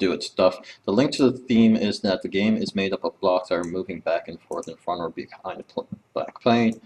do its stuff. The link to the theme is that the game is made up of blocks that are moving back and forth in front or behind the black plane,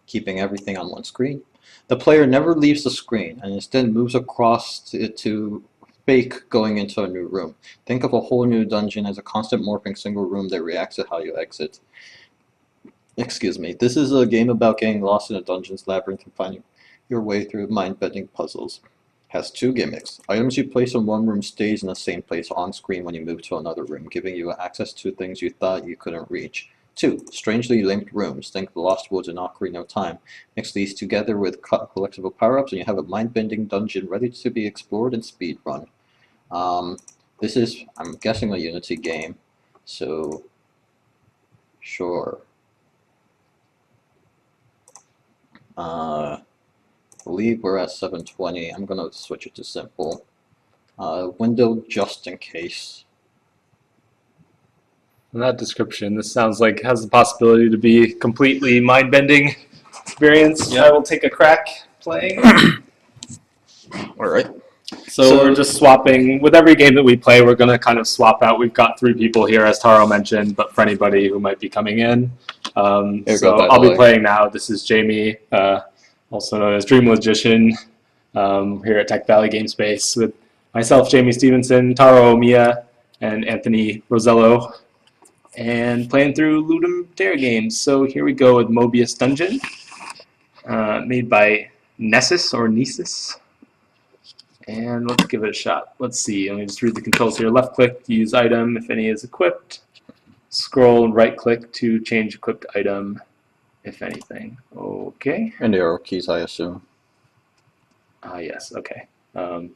keeping everything on one screen. The player never leaves the screen and instead moves across it to fake going into a new room. Think of a whole new dungeon as a constant morphing single room that reacts to how you exit. Excuse me. This is a game about getting lost in a dungeon's labyrinth and finding your way through mind-bending puzzles. Has two gimmicks. Items you place in one room stays in the same place on screen when you move to another room, giving you access to things you thought you couldn't reach. 2. Strangely linked rooms. Think the Lost Woods and Ocarina of Time. Mix these together with collectible power-ups and you have a mind-bending dungeon ready to be explored and speedrun. This is, I'm guessing, a Unity game, so sure. I believe we're at 720. I'm going to switch it to simple. Window just in case. In that description, this sounds like it has the possibility to be completely mind-bending experience. Yep. I will take a crack playing. Alright. So we're just swapping. With every game that we play, we're going to kind of swap out. We've got 3 people here, as Taro mentioned, but for anybody who might be coming in. So I'll be playing now. This is Jamie, also known as Dream Logician, here at Tech Valley Game Space with myself, Jamie Stevenson, Taro Omiya, and Anthony Rosello, and playing through Ludum Dare games. So here we go with Mobius Dungeon, made by Nesis or Nesis. And let's give it a shot. Let's see. Let me just read the controls here. Left click to use item if any is equipped. Scroll and right click to change equipped item if anything. Okay. And the arrow keys, I assume. Yes. Okay.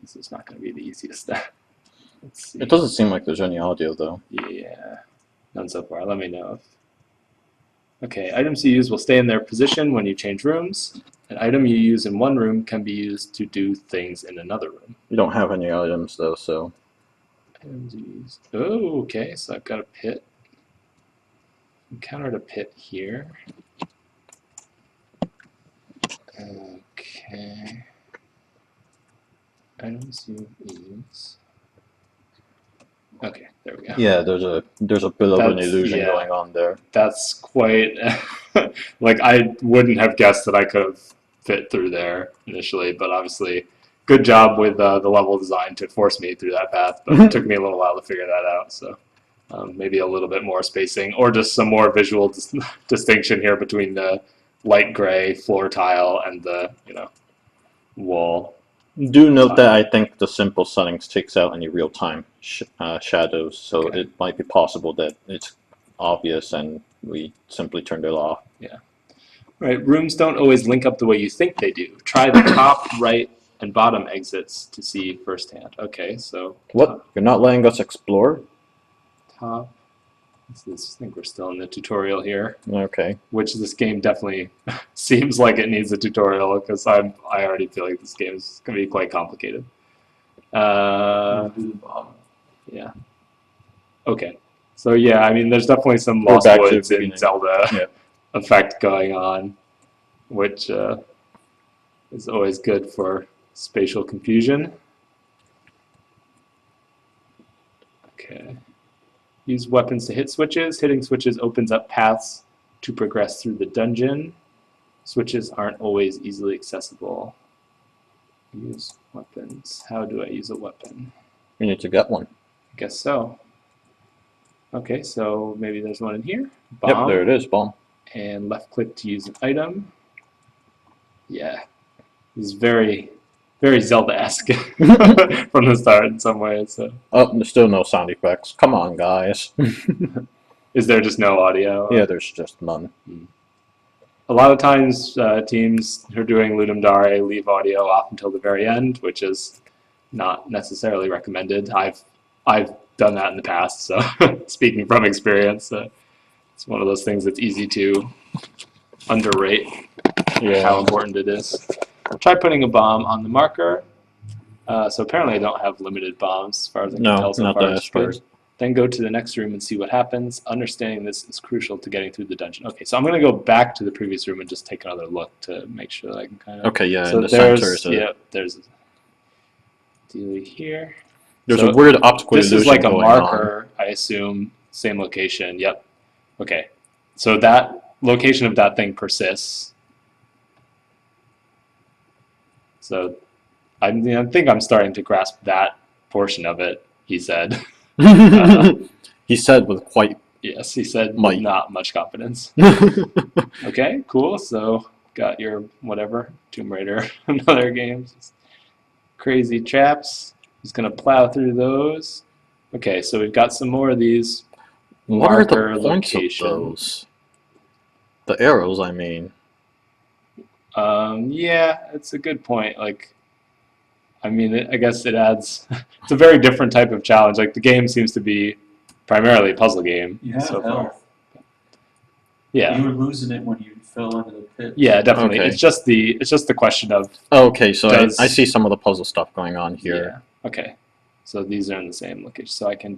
This is not going to be the easiest. Let's see. It doesn't seem like there's any audio though. Yeah. None so far. Let me know if. Okay. Items you use will stay in their position when you change rooms. An item you use in one room can be used to do things in another room. You don't have any items though, so. Items you use. Oh, okay. So I've got a pit. Encountered a pit here. Okay. Items you use. Okay, there we go. Yeah, there's a bit of an illusion going on there. That's quite like I wouldn't have guessed that I could have fit through there initially, but obviously good job with the level design to force me through that path, but it took me a little while to figure that out, so maybe a little bit more spacing or just some more visual distinction here between the light gray floor tile and the wall. Do note that I think the simple settings takes out any real-time shadows, so okay. It might be possible that it's obvious and we simply turned it off. Yeah. Right. Rooms don't always link up the way you think they do. Try the top, right, and bottom exits to see firsthand. Okay, so... What? You're not letting us explore? Top. I think we're still in the tutorial here. Okay. Which this game definitely seems like it needs a tutorial because I already feel like this game is going to be quite complicated. Yeah. Okay. So yeah, I mean, there's definitely some Lost Woods and Zelda effect going on, which is always good for spatial confusion. Okay. Use weapons to hit switches. Hitting switches opens up paths to progress through the dungeon. Switches aren't always easily accessible. Use weapons. How do I use a weapon? You need to get one. I guess so. Okay, so maybe there's one in here. Bomb. Yep, there it is, bomb. And left click to use an item. Yeah. This is very, very Zelda-esque from the start in some ways. So. Oh, there's still no sound effects. Come on, guys. Is there just no audio? Yeah, there's just none. A lot of times teams who are doing Ludum Dare leave audio off until the very end, which is not necessarily recommended. I've done that in the past, so speaking from experience, it's one of those things that's easy to underrate how important it is. Try putting a bomb on the marker. So apparently I don't have limited bombs as far as I can tell so far. Then go to the next room and see what happens. Understanding this is crucial to getting through the dungeon. Okay, so I'm going to go back to the previous room and just take another look to make sure that I can kind of... Okay, yeah, so in the center is yeah, there's a dealie here. There's a weird optical illusion This is like a going marker, I assume. Same location. Yep. Okay. So that location of that thing persists. So I think I'm starting to grasp that portion of it, he said. on. He said with quite... Yes, he said with Might. not much confidence. Okay, cool. So got your whatever, Tomb Raider and other games. Crazy traps. Just going to plow through those. Okay, so we've got some more of these. What are the Marker points location. of those? The arrows, I mean. Yeah, it's a good point. Like, I mean, I guess it adds. It's a very different type of challenge. Like the game seems to be primarily a puzzle game You have so far. health. Yeah. You were losing it when you fell into the pit. Yeah, definitely. Okay. It's just the question of. Okay, so I see some of the puzzle stuff going on here. Yeah. Okay. So these are in the same location. So I can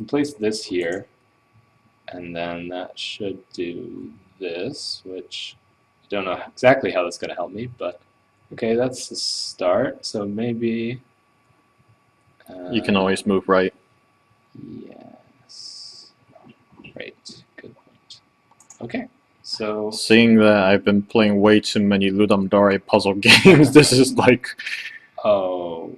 place this here, and then that should do this, which I don't know exactly how that's going to help me, but okay, that's the start. So maybe You can always move right. Yes. Right. Good point. Okay. So Seeing that I've been playing way too many Ludum Dare puzzle games, this is like... oh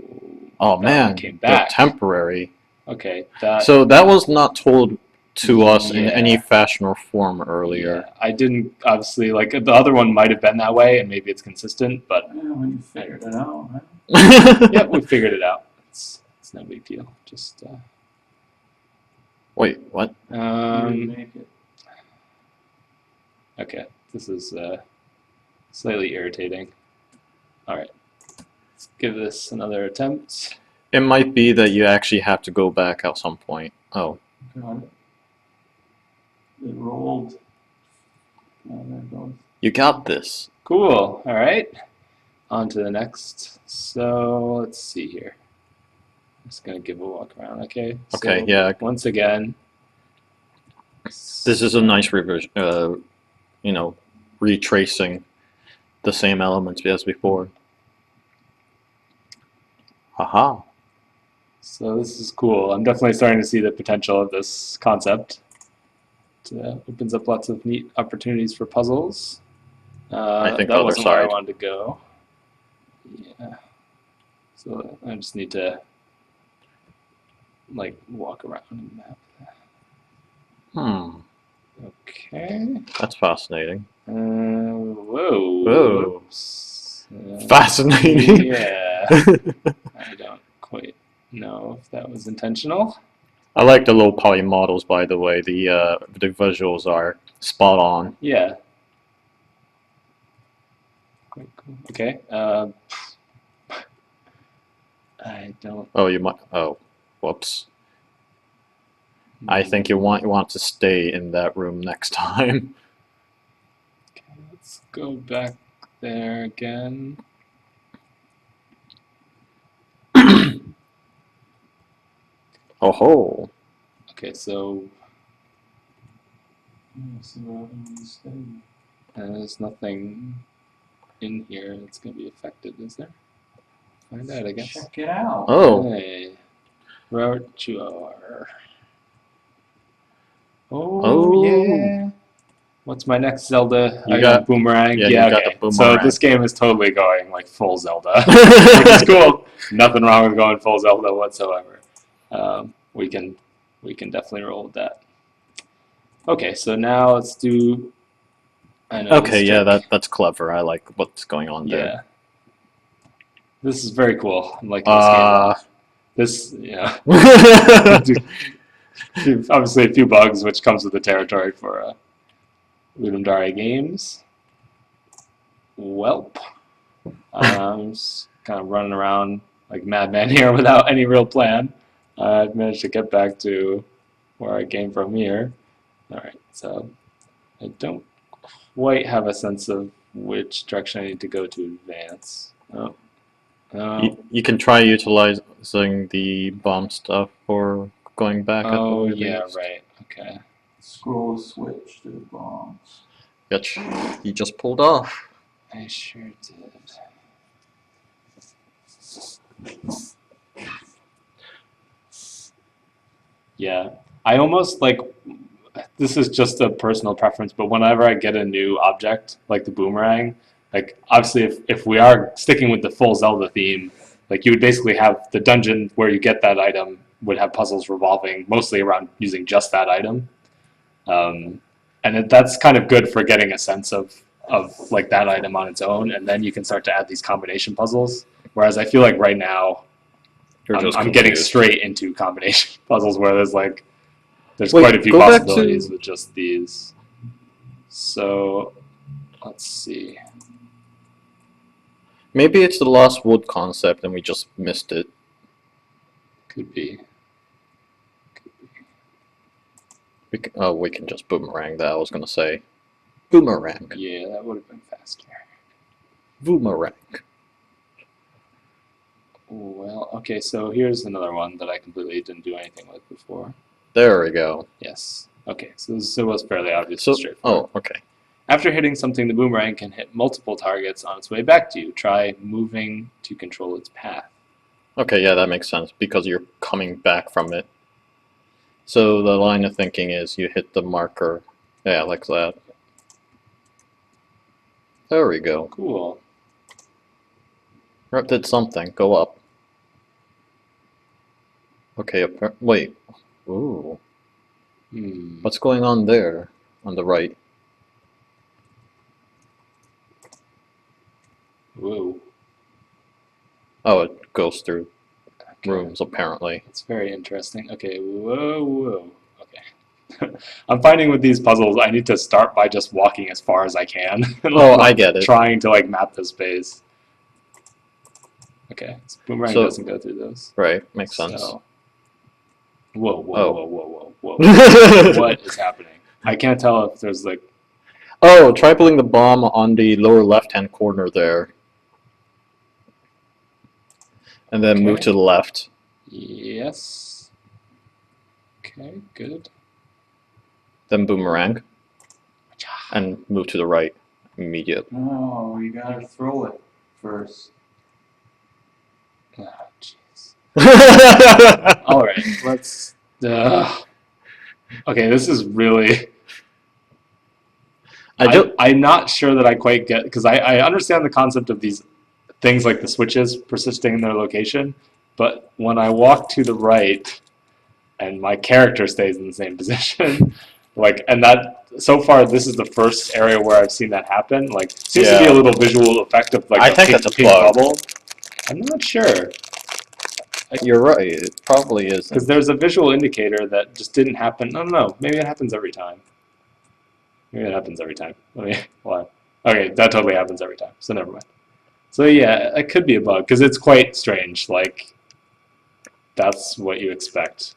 Oh that man, one came they're back. temporary. Okay. That So that was not told to us in Yeah. any fashion or form earlier. Yeah, I didn't obviously like the other one might have been that way, and maybe it's consistent, but Yeah, well, you figured it out, right? yeah, we figured it out. It's no big deal. Just Wait, what? You didn't um, make it. okay. This is slightly irritating. All right, let's give this another attempt. It might be that you actually have to go back at some point. Oh. Got it. It rolled. Oh, there it goes. You got this. Cool. All right. On to the next. So let's see here. I'm just gonna give a walk around. Okay. Okay, So, yeah. Once again. This is a nice revision, you know, retracing the same elements as before. Haha. So this is cool. I'm definitely starting to see the potential of this concept. It opens up lots of neat opportunities for puzzles. I think the that other wasn't where I side. wanted to go. Yeah. So I just need to like walk around the map. Hmm. Okay. That's fascinating. Whoa. Whoa. Whoops. Fascinating. Yeah. I don't quite know if that was intentional. I like the little poly models, by the way. The visuals are spot on. Yeah. Quite cool. Okay. I don't. Oh, you might. Oh, whoops. I think you want to stay in that room next time. Okay, let's go back there again. Oh ho. Okay, so Yeah, so stay. there's nothing in here that's going to be affected, is there? Find out, I guess. Check it out. Oh. Hey, route you are. Oh. Oh, yeah. What's my next Zelda? You I got- Boomerang. yeah, Yeah, you got okay. the So Boomerang. this game is totally going like full Zelda, which is cool. Nothing wrong with going full Zelda whatsoever. We can definitely roll with that. Okay, so now let's do. I know Okay, this yeah, trick. that's clever. I like what's going on there. Yeah. This is very cool. I'm liking this game a lot. This, yeah. Obviously, a few bugs, which comes with the territory for Ludum Dare games. Welp. I'm just kind of running around like a madman here without any real plan. I've managed to get back to where I came from here. Alright, so I don't quite have a sense of which direction I need to go to advance. Oh. You can try utilizing the bomb stuff for going back. Oh, at the yeah, least. right. Okay. Scroll switch to the bombs. Which he just pulled off. I sure did. Yeah, I almost like, this is just a personal preference, but whenever I get a new object, like the boomerang, like obviously if we are sticking with the full Zelda theme, like you would basically have the dungeon where you get that item would have puzzles revolving mostly around using just that item. And that's kind of good for getting a sense of like that item on its own, and then you can start to add these combination puzzles. Whereas I feel like right now I'm getting straight into combination puzzles where there's Wait, quite a few go back possibilities to- with just these. So let's see. Maybe it's the Lost Wood concept and we just missed it. Could be. We can just boomerang that, I was gonna say. Boomerang. Yeah, that would have been faster. Boomerang. Well, okay, so here's another one that I completely didn't do anything with before. There we go. Yes. Okay, so this was fairly obvious So, and straightforward. oh, okay. After hitting something, the boomerang can hit multiple targets on its way back to you. Try moving to control its path. Okay, yeah, that makes sense, because you're coming back from it. So the line of thinking is you hit the marker, yeah, like that. There we go. Cool. Rep did something, go up. Okay, wait. Ooh, what's going on there, on the right? Whoa. Oh, it goes through Okay. rooms, apparently. That's very interesting. Okay, whoa. Okay. I'm finding with these puzzles, I need to start by just walking as far as I can. And Oh, I get it. Trying to like map the space. Okay, so boomerang So- doesn't go through those. Right, makes sense. So, whoa, Oh. What is happening? I can't tell if there's like, Oh, try putting the bomb on the lower left-hand corner there. And then move Okay. to the left. yes. Okay, good. Then boomerang. And move to the right immediately. No, you gotta throw it first. Ah, jeez. All right, let's. Okay, this is really. I'm not sure that I quite get, because I understand the concept of these things like the switches persisting in their location, but when I walk to the right and my character stays in the same position, and that so far this is the first area where I've seen that happen. Like, seems to be a little visual effect of like I a think pink, that's a pink bug. bubble. I'm not sure. You're right, it probably is. Because there's a visual indicator that just didn't happen. I don't know. Maybe it happens every time. Maybe it happens every time. Why? Okay, that totally happens every time. So never mind. So yeah, it could be a bug because it's quite strange. Like, that's what you expect.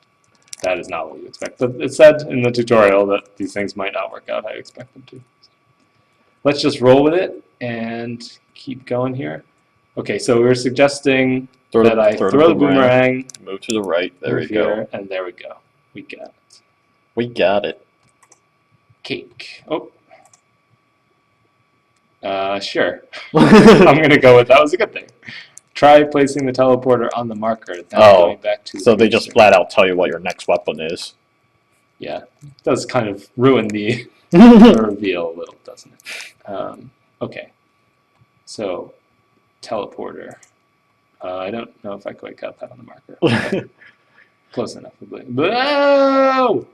That is not what you expect. But it said in the tutorial that these things might not work out how you expect them to. So let's just roll with it and keep going here. Okay, so we're suggesting that I throw the boomerang, move to the right. There move you go. here, and there we go. We got it. We got it. Cake. Oh. Sure. I'm going to go with that was a good thing. Try placing the teleporter on the marker, then going back to the so they just previous flat out tell you what your next weapon is. Yeah, it does kind of ruin the reveal a little, doesn't it? Okay, so teleporter. I don't know if I quite got that on the marker. Okay. Close enough, I believe. Whoa!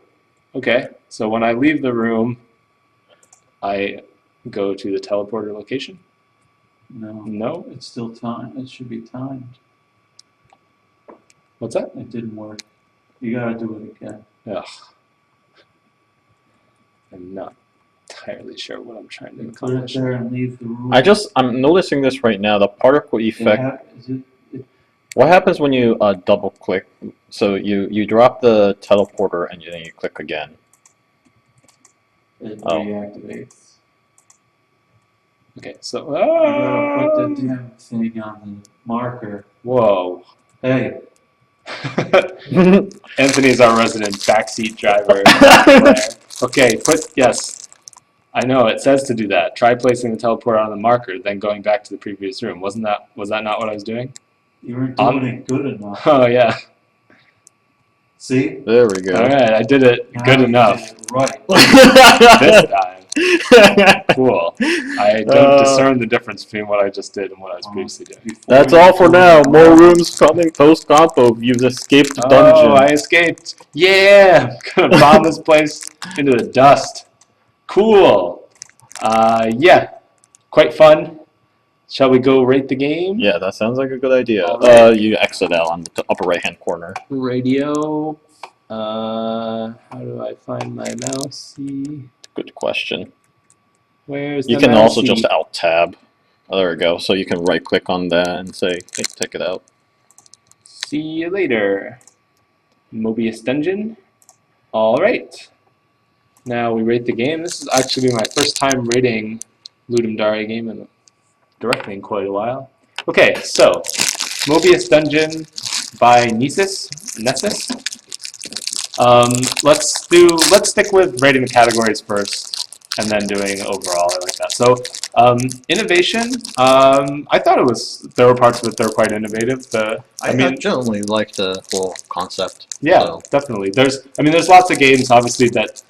Okay, so when I leave the room, I go to the teleporter location. No. No? It's still timed. It should be timed. What's that? It didn't work. You gotta do it again. Ugh. I'm not entirely sure what I'm trying to You put it accomplish. there and leave the room. I'm noticing this right now, the particle effect. What happens when you double click? So you drop the teleporter and then you click again. It Oh. reactivates. Okay, so. You gotta put the damn thing on the marker. Whoa. Hey, Anthony's our resident backseat driver. Okay, yes. I know, it says to do that. Try placing the teleporter on the marker, then going back to the previous room. Was that not what I was doing? you weren't doing it good enough. Oh, yeah. See? There we go. All right, I did it Now good you enough did it right. this time. Cool. I don't discern the difference between what I just did and what I was previously doing. Before That's you all for go now. to More round- rooms coming post-compo. You've escaped the dungeon. Oh, I escaped. Yeah, I'm gonna bomb this place into the dust. Cool. Yeah, quite fun. Shall we go rate the game? Yeah, that sounds like a good idea. All right. You exit out on the upper right-hand corner. Radio. How do I find my mousey? Good question. Where's You the can also mousey? just alt-tab. Oh, there we go. So you can right-click on that and say, hey, take it out. See you later. Mobius Dungeon. All right. Now we rate the game. This is actually my first time rating Ludum Dare game directly in quite a while. Okay, so Mobius Dungeon by nesis. Let's stick with rating the categories first, and then doing overall. I like that. So innovation. I thought there were parts of it that were quite innovative. I generally like the whole concept. Yeah, So. definitely. There's lots of games obviously that